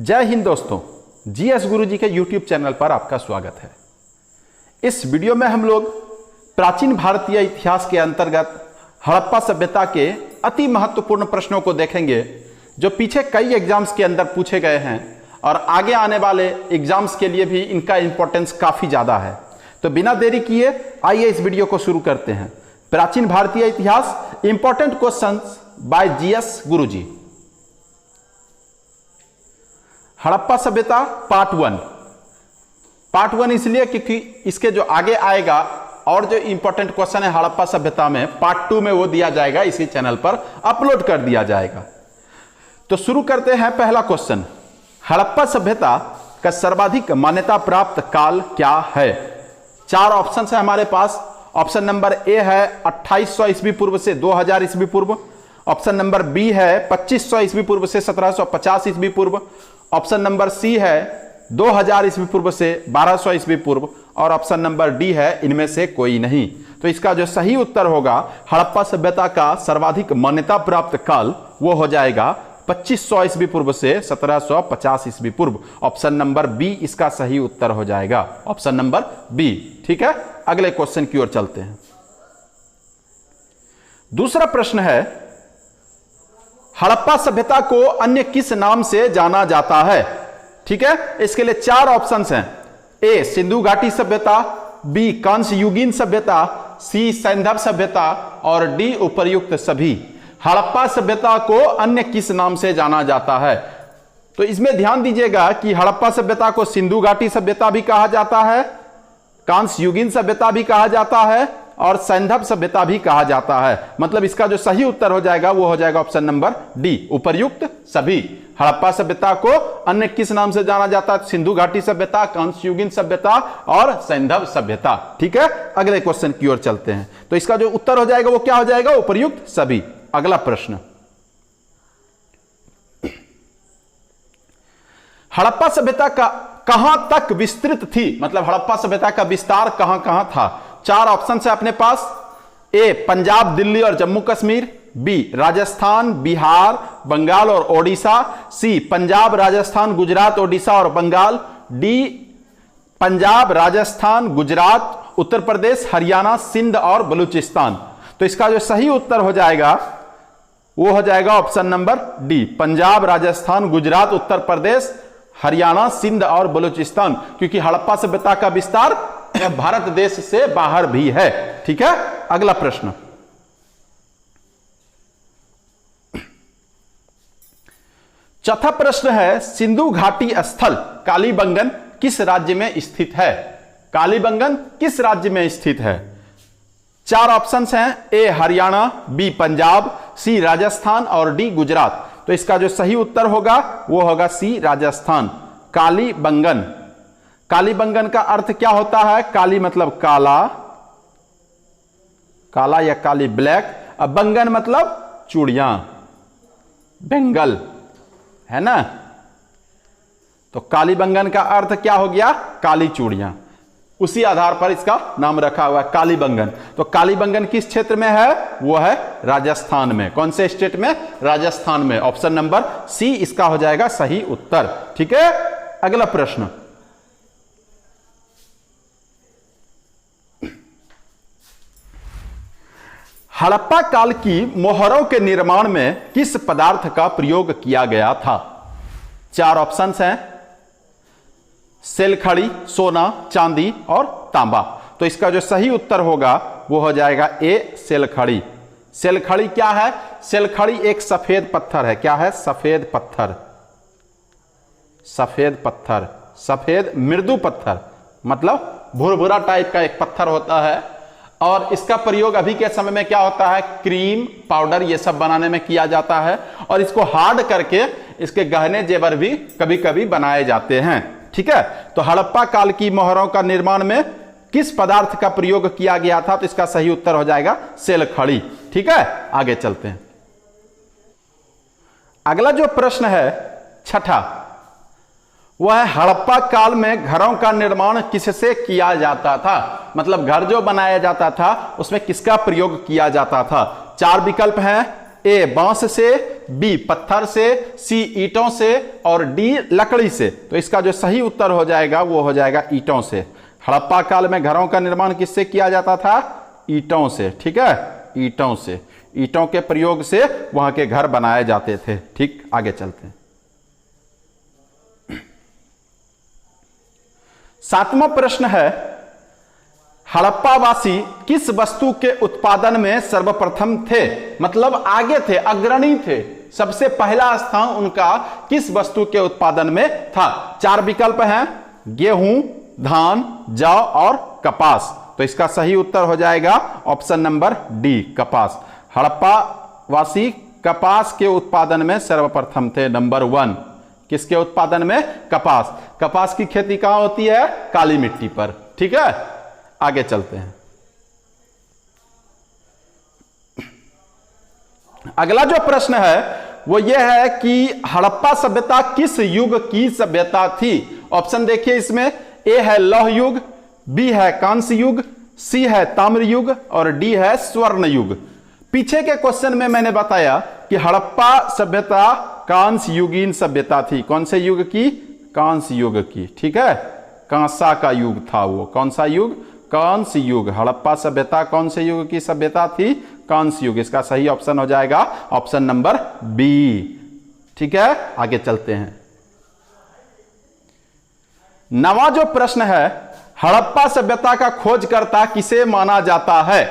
जय हिंद दोस्तों, जीएस गुरुजी के YouTube चैनल पर आपका स्वागत है। इस वीडियो में हम लोग प्राचीन भारतीय इतिहास के अंतर्गत हड़प्पा सभ्यता के अति महत्वपूर्ण प्रश्नों को देखेंगे जो पीछे कई एग्जाम्स के अंदर पूछे गए हैं और आगे आने वाले एग्जाम्स के लिए भी इनका इंपॉर्टेंस काफ़ी ज़्यादा है। तो बिना देरी किए आइए इस वीडियो को शुरू करते हैं। प्राचीन भारतीय इतिहास इंपॉर्टेंट क्वेश्चंस बाय जीएस गुरुजी। हड़प्पा सभ्यता पार्ट वन इसलिए क्योंकि इसके जो आगे आएगा और जो इंपॉर्टेंट क्वेश्चन है हड़प्पा सभ्यता में पार्ट टू में वो दिया जाएगा, इसी चैनल पर अपलोड कर दिया जाएगा। तो शुरू करते हैं। पहला क्वेश्चन, हड़प्पा सभ्यता का सर्वाधिक मान्यता प्राप्त काल क्या है? चार ऑप्शन है हमारे पास। ऑप्शन नंबर ए है 2800 ईस्वी पूर्व से 2000 ईस्वी पूर्व। ऑप्शन नंबर बी है 2500 ईस्वी पूर्व से 1750 ईस्वी पूर्व। ऑप्शन नंबर सी है 2000 ईस्वी पूर्व से 1200 ईस्वी पूर्व। और ऑप्शन नंबर डी है इनमें से कोई नहीं। तो इसका जो सही उत्तर होगा हड़प्पा सभ्यता का सर्वाधिक मान्यता प्राप्त काल वो हो जाएगा 2500 ईस्वी पूर्व से 1750 ईस्वी पूर्व। ऑप्शन नंबर बी इसका सही उत्तर हो जाएगा, ऑप्शन नंबर बी। ठीक है, अगले क्वेश्चन की ओर चलते हैं। दूसरा प्रश्न है, हड़प्पा सभ्यता को अन्य किस नाम से जाना जाता है? ठीक है, इसके लिए चार ऑप्शंस हैं। ए सिंधु घाटी सभ्यता, बी कांस्य युगीन सभ्यता, सी सैंधव सभ्यता और डी उपर्युक्त सभी। हड़प्पा सभ्यता को अन्य किस नाम से जाना जाता है? तो इसमें ध्यान दीजिएगा कि हड़प्पा सभ्यता को सिंधु घाटी सभ्यता भी कहा जाता है, कांस्य युगीन सभ्यता भी कहा जाता है और सैंधव सभ्यता भी कहा जाता है। मतलब इसका जो सही उत्तर हो जाएगा वो हो जाएगा ऑप्शन नंबर डी, उपर्युक्त सभी। हड़प्पा सभ्यता को अन्य किस नाम से जाना जाता है? सिंधु घाटी सभ्यता, कांस्य युगीन सभ्यता और सैंधव सभ्यता। ठीक है, अगले क्वेश्चन की ओर चलते हैं। तो इसका जो उत्तर हो जाएगा वो क्या हो जाएगा? उपर्युक्त सभी। अगला प्रश्न, हड़प्पा सभ्यता का कहां तक विस्तृत थी? मतलब हड़प्पा सभ्यता का विस्तार कहां कहां था? चार ऑप्शन है अपने पास। ए पंजाब, दिल्ली और जम्मू कश्मीर, बी राजस्थान, बिहार, बंगाल और ओडिशा, सी पंजाब, राजस्थान, गुजरात, ओडिशा और बंगाल, डी पंजाब, राजस्थान, गुजरात, उत्तर प्रदेश, हरियाणा, सिंध और बलूचिस्तान। तो इसका जो सही उत्तर हो जाएगा वो हो जाएगा option number D, Punjab, Rajasthan, Gujarat, Uttar Pradesh, Haryana, Sindh और बलूचिस्तान। क्योंकि हड़प्पा सभ्यता का विस्तार भारत देश से बाहर भी है। ठीक है, अगला प्रश्न, चौथा प्रश्न है, सिंधु घाटी स्थल कालीबंगन किस राज्य में स्थित है? कालीबंगन किस राज्य में स्थित है? चार ऑप्शंस हैं। ए हरियाणा, बी पंजाब, सी राजस्थान और डी गुजरात। तो इसका जो सही उत्तर होगा वो होगा सी राजस्थान। कालीबंगन, कालीबंगन का अर्थ क्या होता है? काली मतलब काला, काला या काली ब्लैक, अब बंगन मतलब चूड़ियां, बेंगल, है ना। तो कालीबंगन का अर्थ क्या हो गया? काली चूड़ियां। उसी आधार पर इसका नाम रखा हुआ है कालीबंगन। तो कालीबंगन किस क्षेत्र में है? वो है राजस्थान में। कौन से स्टेट में? राजस्थान में। ऑप्शन नंबर सी इसका हो जाएगा सही उत्तर। ठीक है, अगला प्रश्न, हड़प्पा काल की मोहरों के निर्माण में किस पदार्थ का प्रयोग किया गया था? चार ऑप्शंस हैं। सेलखड़ी, सोना, चांदी और तांबा। तो इसका जो सही उत्तर होगा वो हो जाएगा ए सेलखड़ी। सेलखड़ी क्या है? सेलखड़ी एक सफेद पत्थर है। क्या है? सफेद पत्थर, सफेद पत्थर, सफेद मृदु पत्थर, मतलब भुरभुरा टाइप का एक पत्थर होता है। और इसका प्रयोग अभी के समय में क्या होता है? क्रीम, पाउडर ये सब बनाने में किया जाता है। और इसको हार्ड करके इसके गहने जेवर भी कभी कभी बनाए जाते हैं। ठीक है, तो हड़प्पा काल की मोहरों का निर्माण में किस पदार्थ का प्रयोग किया गया था? तो इसका सही उत्तर हो जाएगा सेलखड़ी। ठीक है, आगे चलते हैं। अगला जो प्रश्न है छठा, वह है हड़प्पा काल में घरों का निर्माण किससे किया जाता था? मतलब घर जो बनाया जाता था उसमें किसका प्रयोग किया जाता था? चार विकल्प हैं। ए बांस से, बी पत्थर से, सी ईंटों से और डी लकड़ी से। तो इसका जो सही उत्तर हो जाएगा वो हो जाएगा ईंटों से। हड़प्पा काल में घरों का निर्माण किससे किया जाता था? ईंटों से। ठीक है, ईंटों से, ईंटों के प्रयोग से वहां के घर बनाए जाते थे। ठीक, आगे चलते हैं। 7वां प्रश्न है, हड़प्पावासी किस वस्तु के उत्पादन में सर्वप्रथम थे? मतलब आगे थे, अग्रणी थे, सबसे पहला स्थान उनका किस वस्तु के उत्पादन में था? 4 विकल्प हैं, गेहूं, धान, जौ और कपास। तो इसका सही उत्तर हो जाएगा ऑप्शन नंबर डी, कपास। हड़प्पावासी कपास के उत्पादन में सर्वप्रथम थे, नंबर 1। किसके उत्पादन में? कपास। कपास की खेती कहां होती है? काली मिट्टी पर। ठीक है, आगे चलते हैं। अगला जो प्रश्न है वो यह है कि हड़प्पा सभ्यता किस युग की सभ्यता थी? ऑप्शन देखिए इसमें, ए है लौह युग, बी है कांस्य युग, सी है ताम्र युग और डी है स्वर्ण युग। पीछे के क्वेश्चन में मैंने बताया कि हड़प्पा सभ्यता कांस्य युगीन सभ्यता थी। कौन से युग की? कांस्य युग की। ठीक है, कांसा का युग था वो। कौन सा युग? कांस्य युग। हड़प्पा सभ्यता कौन से युग की सभ्यता थी? कांस्य युग। इसका सही ऑप्शन हो जाएगा ऑप्शन नंबर बी। ठीक है, आगे चलते हैं। 9वां जो प्रश्न है, हड़प्पा सभ्यता का खोजकर्ता किसे माना जाता है?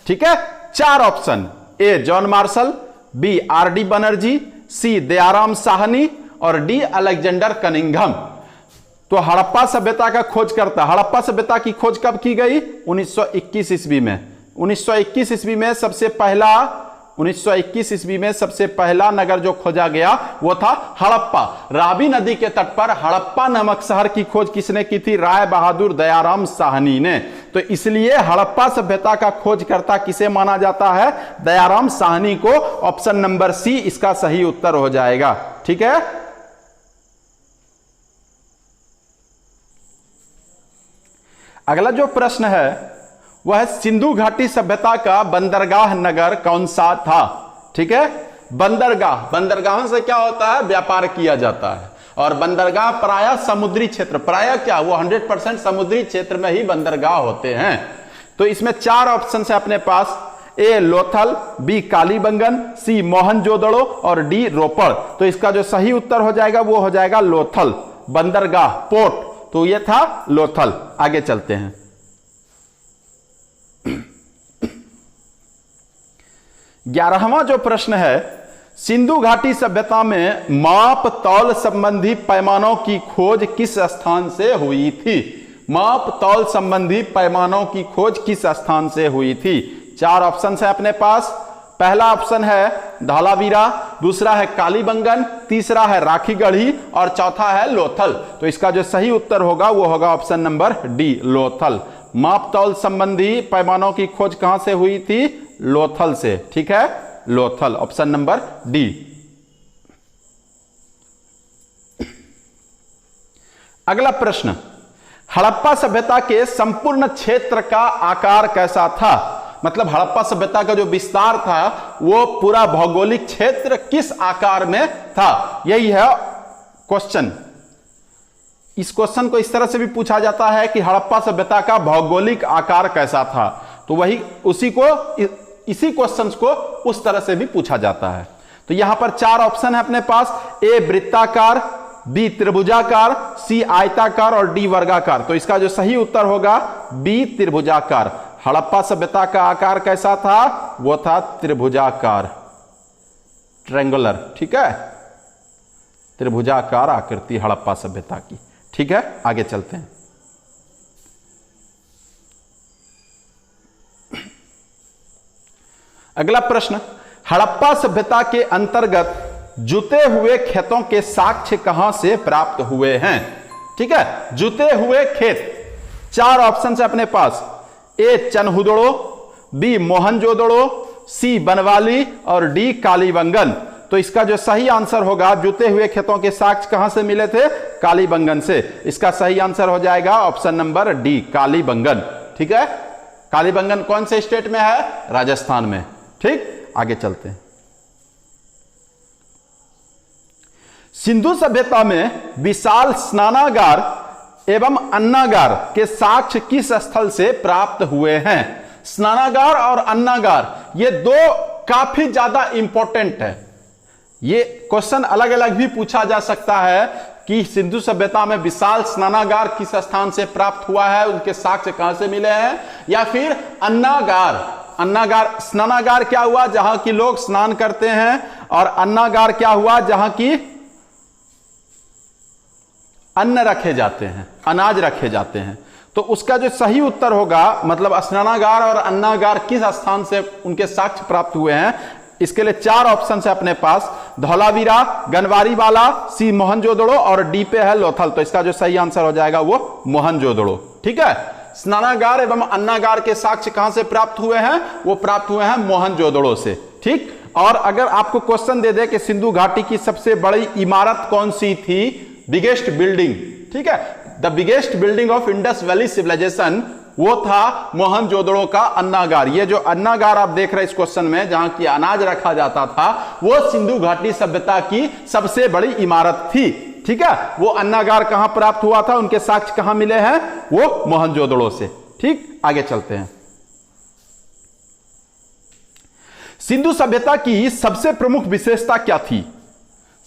ठीक है, 4 option, A John Marshall, B R D. Banerjee, C Dayaram Sahni और डी अलेक्जेंडर कनिंघम। तो हड़प्पा सभ्यता का खोजकर्ता, हड़प्पा सभ्यता की खोज कब की गई? 1921 ईस्वी में। 1921 ईस्वी में सबसे पहला नगर जो खोजा गया वो था हड़प्पा। रावी नदी के तट पर हड़प्पा नामक शहर की खोज किसने की थी? राय बहादुर दयाराम साहनी ने। तो इसलिए हड़प्पा सभ्यता का खोजकर्ता किसे माना जाता है? दयाराम साहनी को। ऑप्शन नंबर सी इसका सही उत्तर हो जाएगा। ठीक है, अगला जो प्रश्न है वह सिंधु घाटी सभ्यता का बंदरगाह नगर कौन सा था? ठीक है, बंदरगाह, बंदरगाह से क्या होता है? व्यापार किया जाता है। और बंदरगाह प्रायः समुद्री क्षेत्र, प्रायः क्या, वो 100% समुद्री क्षेत्र में ही बंदरगाह होते हैं। तो इसमें 4 ऑप्शन है अपने पास, ए लोथल, बी कालीबंगन, सी मोहनजोदड़ो और डी रोपड़। तो इसका जो सही उत्तर हो जाएगा वो हो जाएगा लोथल, बंदरगाह, पोर्ट। तो ये था लोथल। आगे चलते हैं। 11वां जो प्रश्न है, सिंधु घाटी सभ्यता में माप तौल संबंधी पैमानों की खोज किस स्थान से हुई थी? माप तौल संबंधी पैमानों की खोज किस स्थान से हुई थी? 4 ऑप्शन है अपने पास। पहला ऑप्शन है धौलावीरा, दूसरा है कालीबंगन, तीसरा है राखीगढ़ी और चौथा है लोथल। तो इसका जो सही उत्तर होगा वो होगा ऑप्शन नंबर डी, लोथल। माप तौल संबंधी पैमानों की खोज कहां से हुई थी? लोथल से। ठीक है, लोथल, ऑप्शन नंबर डी। अगला प्रश्न, हड़प्पा सभ्यता के संपूर्ण क्षेत्र का आकार कैसा था? मतलब हड़प्पा सभ्यता का जो विस्तार था वो पूरा भौगोलिक क्षेत्र किस आकार में था? यही है क्वेश्चन। इस क्वेश्चन को इस तरह से भी पूछा जाता है कि हड़प्पा सभ्यता का भौगोलिक आकार कैसा था। तो वही इसी क्वेश्चन को उस तरह से भी पूछा जाता है। तो यहां पर 4 ऑप्शन है अपने पास, ए वृत्ताकार, बी त्रिभुजाकार, सी आयताकार और डी वर्गाकार। तो इसका जो सही उत्तर होगा बी, त्रिभुजाकार। हड़प्पा सभ्यता का आकार कैसा था? वो था त्रिभुजाकार, ट्रायंगुलर। ठीक है, त्रिभुजाकार आकृति हड़प्पा सभ्यता की। ठीक है, आगे चलते हैं। अगला प्रश्न, हड़प्पा सभ्यता के अंतर्गत जुते हुए खेतों के साक्ष्य कहां से प्राप्त हुए हैं? ठीक है, जुते हुए खेत। 4 ऑप्शन है अपने पास, ए चनहुदड़ो, बी मोहनजोदड़ो, सी बनवाली और डी कालीबंगन। तो इसका जो सही आंसर होगा, जुते हुए खेतों के साक्ष्य कहां से मिले थे? कालीबंगन से। इसका सही आंसर हो जाएगा ऑप्शन नंबर डी, कालीबंगन। ठीक है, कालीबंगन कौन से स्टेट में है? राजस्थान में। ठीक, आगे चलते हैं। सिंधु सभ्यता में विशाल स्नानागार एवं अन्नागार के साक्ष्य किस स्थल से प्राप्त हुए हैं? स्नानागार और अन्नागार ये दो काफी ज्यादा इंपॉर्टेंट है। ये क्वेश्चन अलग अलग भी पूछा जा सकता है कि सिंधु सभ्यता में विशाल स्नानागार किस स्थान से प्राप्त हुआ है, उनके साक्ष्य कहां से मिले हैं, या फिर अन्नागार। अन्नागार, स्नानागार क्या हुआ जहां की लोग स्नान करते हैं, और अन्नागार क्या हुआ जहां की अन्न रखे जाते हैं, अनाज रखे जाते हैं। तो उसका जो सही उत्तर होगा, मतलब स्नानागार और अन्नागार किस स्थान से उनके साक्ष्य प्राप्त हुए हैं, इसके लिए 4 ऑप्शन है अपने पास। धौलावीरा, गनवारी वाला, सी मोहनजोदड़ो और डी पे है लोथल। तो इसका जो सही आंसर हो जाएगा वो मोहनजोदड़ो। ठीक है, स्नानागार एवं अन्नागार के साक्ष्य कहां से प्राप्त हुए हैं? वो प्राप्त हुए हैं मोहनजोदड़ो से। ठीक, और अगर आपको क्वेश्चन दे दे कि सिंधु घाटी की सबसे बड़ी इमारत कौन सी थी, बिगेस्ट बिल्डिंग, ठीक है, the biggest building of Indus Valley civilisation, वो था मोहनजोदड़ो का अन्नागार। ये जो अन्नागार आप देख रहे हैं इस क्वेश्चन में, जहां की अनाज रखा जाता था, वो सिंधु घाटी सभ्यता की सबसे बड़ी इमारत थी। ठीक है, वो अन्नागार कहां प्राप्त हुआ था, उनके साक्ष्य कहां मिले हैं? वो मोहनजोदड़ो से। ठीक, आगे चलते हैं। सिंधु सभ्यता की सबसे प्रमुख विशेषता क्या थी?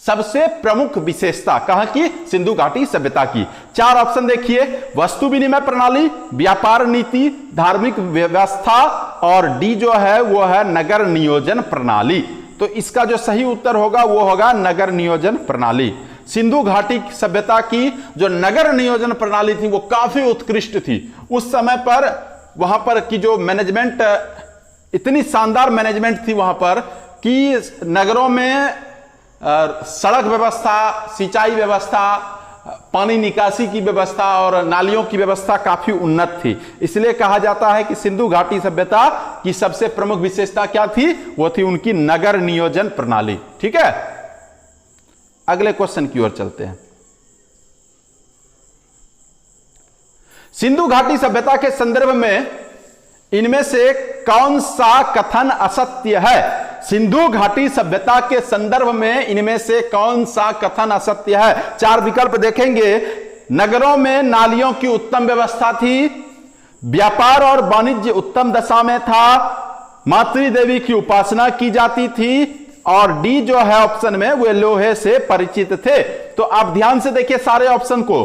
सबसे प्रमुख विशेषता कहां की? सिंधु घाटी सभ्यता की। 4 ऑप्शन देखिए, वस्तु विनिमय प्रणाली, व्यापार नीति, धार्मिक व्यवस्था, और डी जो है वो है नगर नियोजन प्रणाली। तो इसका जो सही उत्तर होगा वो होगा नगर नियोजन प्रणाली। सिंधु घाटी सभ्यता की जो नगर नियोजन प्रणाली थी वो काफी उत्कृष्ट थी। उस समय पर वहां पर की जो मैनेजमेंट, इतनी शानदार मैनेजमेंट थी वहां पर कि नगरों में सड़क व्यवस्था, सिंचाई व्यवस्था, पानी निकासी की व्यवस्था और नालियों की व्यवस्था काफी उन्नत थी। इसलिए कहा जाता है कि सिंधु घाटी सभ्यता की सबसे प्रमुख विशेषता क्या थी? वो थी उनकी नगर नियोजन प्रणाली। ठीक है, अगले क्वेश्चन की ओर चलते हैं। सिंधु घाटी सभ्यता के संदर्भ में इनमें से कौन सा कथन असत्य है? सिंधु घाटी सभ्यता के संदर्भ में इनमें से कौन सा कथन असत्य है? 4 विकल्प देखेंगे। नगरों में नालियों की उत्तम व्यवस्था थी, व्यापार और वाणिज्य उत्तम दशा में था, मातृ देवी की उपासना की जाती थी, और डी जो है ऑप्शन में वे लोहे से परिचित थे। तो आप ध्यान से देखिए सारे ऑप्शन को।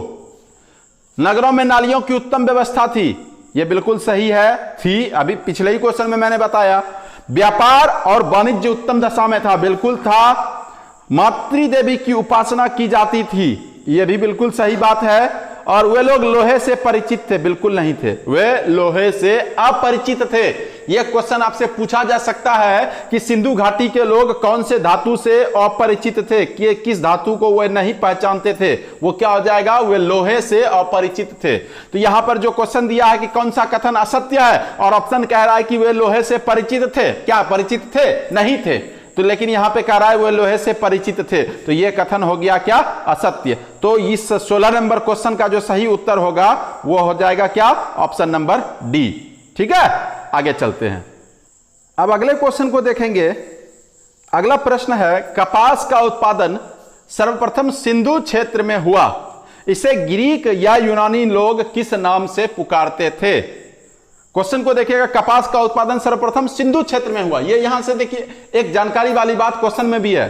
नगरों में नालियों की उत्तम व्यवस्था थी, यह बिल्कुल सही है, थी, अभी पिछले ही क्वेश्चन में मैंने बताया। व्यापार और वाणिज्य उत्तम दशा में था, बिल्कुल था। मातृ देवी की उपासना की जाती थी, यह भी बिल्कुल सही बात है। और वे लोग लोहे से परिचित थे, बिल्कुल नहीं थे, वे लोहे से अपरिचित थे। यह क्वेश्चन आपसे पूछा जा सकता है कि सिंधु घाटी के लोग कौन से धातु से अपरिचित थे, कि किस धातु को वे नहीं पहचानते थे, वो क्या हो जाएगा? वे लोहे से अपरिचित थे। तो यहां पर जो क्वेश्चन दिया है कि कौन सा कथन असत्य है, और ऑप्शन कह रहा है कि वे लोहे से परिचित थे, क्या परिचित थे? नहीं थे। तो लेकिन यहां पे कह रहा है वे लोहे से परिचित थे, तो यह कथन हो गया क्या? असत्य। तो इस 16 नंबर क्वेश्चन का जो सही उत्तर होगा वो हो जाएगा क्या? Option number D. ठीक है, आगे चलते हैं। अब अगले क्वेश्चन को देखेंगे। अगला प्रश्न है, कपास का उत्पादन सर्वप्रथम सिंधु क्षेत्र में हुआ, इसे ग्रीक या यूनानी लोग किस नाम से पुकारते थे? क्वेश्चन को देखिएगा, कपास का उत्पादन सर्वप्रथम सिंधु क्षेत्र में हुआ। ये यहां से देखिए एक जानकारी वाली बात क्वेश्चन में भी है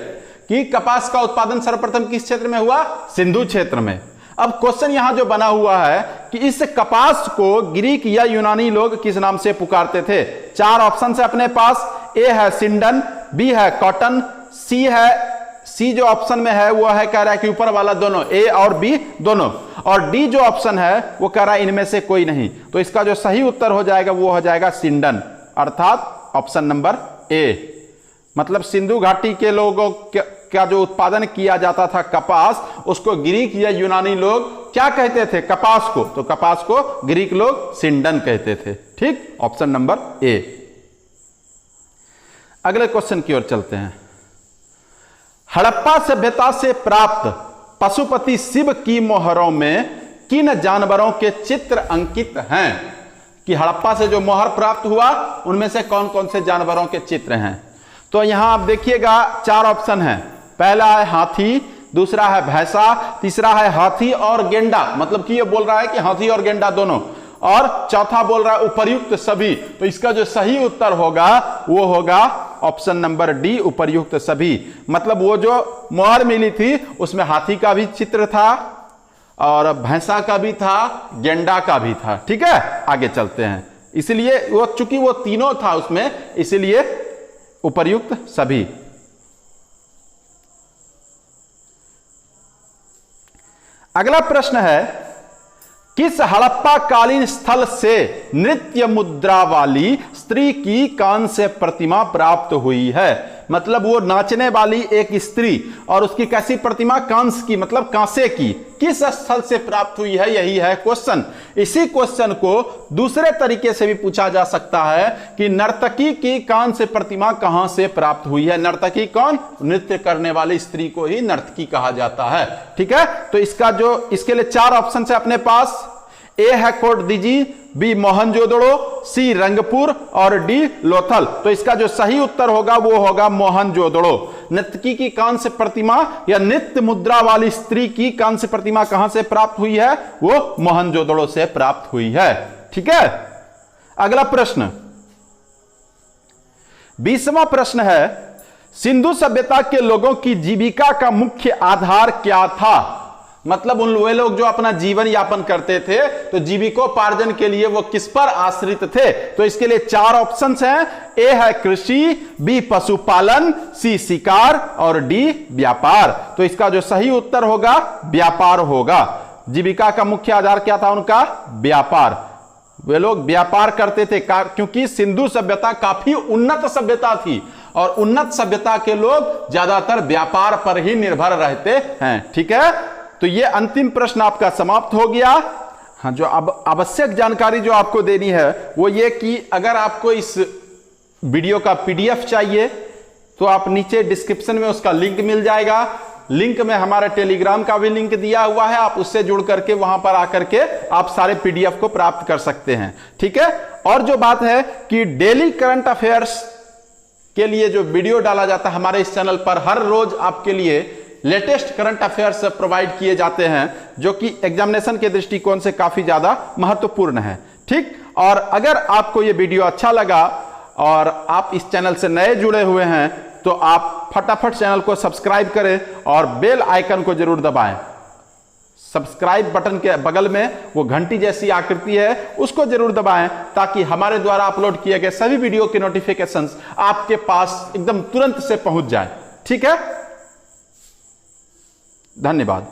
कि कपास का उत्पादन सर्वप्रथम किस क्षेत्र में हुआ? सिंधु क्षेत्र में। अब क्वेश्चन यहां जो बना हुआ है कि इस कपास को ग्रीक या यूनानी लोग किस नाम से पुकारते थे? 4 ऑप्शन है अपने पास। ए है सिंडन, बी है कॉटन, सी है, सी जो ऑप्शन में है वो है कह रहा है कि ऊपर वाला दोनों, ए और बी दोनों, और डी जो ऑप्शन है वो कह रहा है इनमें से कोई नहीं। तो इसका जो सही उत्तर हो जाएगा वो हो जाएगा सिंडन, अर्थात ऑप्शन नंबर ए। मतलब सिंधु घाटी के लोगों का जो उत्पादन किया जाता था कपास, उसको ग्रीक या यूनानी लोग क्या कहते थे? कपास को। तो कपास को ग्रीक लोग सिंडन कहते थे। ठीक, ऑप्शन नंबर ए। अगले क्वेश्चन की ओर चलते हैं। हड़प्पा सभ्यता से प्राप्त पशुपति शिव की मोहरों में किन जानवरों के चित्र अंकित हैं? कि हड़प्पा से जो मोहर प्राप्त हुआ उनमें से कौन कौन से जानवरों के चित्र हैं? तो यहां आप देखिएगा 4 ऑप्शन हैं। पहला है हाथी, दूसरा है भैंसा, तीसरा है हाथी और गेंडा, मतलब कि ये बोल रहा है कि हाथी और गेंडा दोनों, और चौथा बोल रहा है उपर्युक्त सभी। तो इसका जो सही उत्तर होगा वो होगा ऑप्शन नंबर डी, उपर्युक्त सभी। मतलब वो जो मोहर मिली थी उसमें हाथी का भी चित्र था और भैंसा का भी था, गेंडा का भी था। ठीक है, आगे चलते हैं। इसलिए वो चूंकि वो तीनों था उसमें, इसलिए उपर्युक्त सभी। अगला प्रश्न है, किस हड़प्पा कालीन स्थल से नृत्य मुद्रा वाली स्त्री की कांस्य प्रतिमा प्राप्त हुई है? मतलब वो नाचने वाली एक स्त्री और उसकी कैसी प्रतिमा? कांस्य की, मतलब कांसे की। किस स्थल से प्राप्त हुई है, यही है क्वेश्चन। इसी क्वेश्चन को दूसरे तरीके से भी पूछा जा सकता है कि नर्तकी की कांस्य प्रतिमा कहां से प्राप्त हुई है। नर्तकी कौन? नृत्य करने वाली स्त्री को ही नर्तकी कहा जाता है। ठीक है, तो इसके लिए 4 ऑप्शन है अपने पास। ए है कोटदीजी, बी मोहनजोदड़ो, सी रंगपुर और डी लोथल। तो इसका जो सही उत्तर होगा वो होगा मोहनजोदड़ो। नर्तकी की कांस्य प्रतिमा या नृत्य मुद्रा वाली स्त्री की कांस्य प्रतिमा कहां से प्राप्त हुई है? वो मोहनजोदड़ो से प्राप्त हुई है। ठीक है, अगला प्रश्न 20वां प्रश्न है, सिंधु सभ्यता के लोगों की जीविका का मुख्य आधार क्या था? मतलब वे लोग जो अपना जीवन यापन करते थे तो जीविकोपार्जन के लिए वो किस पर आश्रित थे? तो इसके लिए 4 ऑप्शंस हैं। ए है कृषि, बी पशुपालन, सी शिकार और डी व्यापार। तो इसका जो सही उत्तर होगा व्यापार होगा। जीविका का मुख्य आधार क्या था उनका? व्यापार। वे लोग व्यापार करते थे क्योंकि सिंधु सभ्यता काफी उन्नत सभ्यता थी और उन्नत सभ्यता के लोग ज्यादातर व्यापार पर ही निर्भर रहते हैं। ठीक है, तो ये अंतिम प्रश्न आपका समाप्त हो गया। हाँ, जो अब आवश्यक जानकारी जो आपको देनी है वो ये कि अगर आपको इस वीडियो का पीडीएफ चाहिए तो आप नीचे डिस्क्रिप्शन में उसका लिंक मिल जाएगा। लिंक में हमारा टेलीग्राम का भी लिंक दिया हुआ है, आप उससे जुड़ करके वहां पर आकर के आप सारे पीडीएफ को प्राप्त कर सकते हैं। ठीक है, और जो बात है कि डेली करंट अफेयर्स के लिए जो वीडियो डाला जाता है हमारे इस चैनल पर, हर रोज आपके लिए लेटेस्ट करंट अफेयर्स प्रोवाइड किए जाते हैं जो कि एग्जामिनेशन के दृष्टिकोण से काफी ज्यादा महत्वपूर्ण है। ठीक, और अगर आपको यह वीडियो अच्छा लगा और आप इस चैनल से नए जुड़े हुए हैं तो आप फटाफट चैनल को सब्सक्राइब करें और बेल आइकन को जरूर दबाएं। सब्सक्राइब बटन के बगल में वो घंटी जैसी आकृति है उसको जरूर दबाएं ताकि हमारे द्वारा अपलोड किए गए सभी वीडियो के नोटिफिकेशंस आपके पास एकदम तुरंत से पहुंच जाए। ठीक है, धन्यवाद।